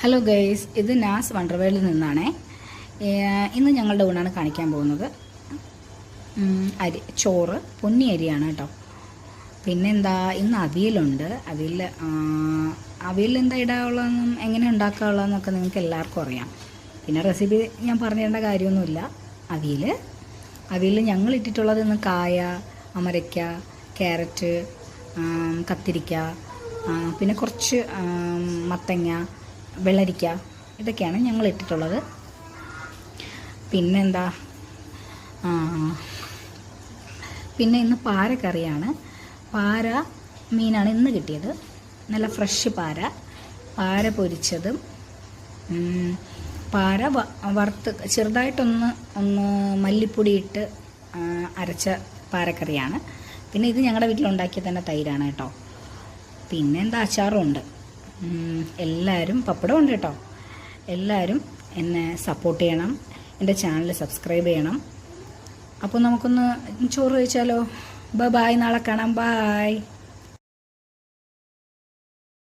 Hello guys, ഇത് നാസ് വണ്ടർവേൾഡിൽ നിന്നാണേ. ഇന്ന് ഞങ്ങളുടെ ഊണാണ് കാണിക്കാൻ പോകുന്നത്. ചോറ് പൊന്നി അരിയാണ് കേട്ടോ. പിന്നെന്താ, ഇന്ന് അവിയലുണ്ട്. അവിയൽ എന്താ ഇടാനുള്ളതെന്നും എങ്ങനെ ഉണ്ടാക്കാനുള്ളതെന്നൊക്കെ നിങ്ങൾക്ക് എല്ലാവർക്കും അറിയാം. പിന്നെ റെസിപ്പി ഞാൻ പറഞ്ഞു തരേണ്ട കാര്യമൊന്നുമില്ല. അവിയൽ ഞങ്ങൾ ഇട്ടിട്ടുള്ളത് ഇന്ന് കായ, അമരയ്ക്ക, ക്യാരറ്റ്, കത്തിരിക്ക, പിന്നെ കുറച്ച് മത്തങ്ങ, വെള്ളരിക്ക, ഇതൊക്കെയാണ് ഞങ്ങൾ ഇട്ടിട്ടുള്ളത്. പിന്നെന്താ, പിന്നെ ഇന്ന് പാരക്കറിയാണ്. പാര മീനാണ് ഇന്ന് കിട്ടിയത്. നല്ല ഫ്രഷ് പാര പൊരിച്ചതും പാര വറുത്ത് ചെറുതായിട്ടൊന്ന് മല്ലിപ്പൊടി ഇട്ട് അരച്ച പാരക്കറിയാണ്. പിന്നെ ഇത് ഞങ്ങളുടെ വീട്ടിലുണ്ടാക്കിയ തന്നെ തൈരാണ് കേട്ടോ. പിന്നെ എന്താ, അച്ചാറും ഉണ്ട്. എല്ലാവരും, പപ്പടം ഉണ്ട് കേട്ടോ. എല്ലാവരും എന്നെ സപ്പോർട്ട് ചെയ്യണം, എൻ്റെ ചാനൽ സബ്സ്ക്രൈബ് ചെയ്യണം. അപ്പോൾ നമുക്കൊന്ന് ചോറ് കഴിച്ചാലോ. ബൈ, നാളെ കാണാം. ബൈ.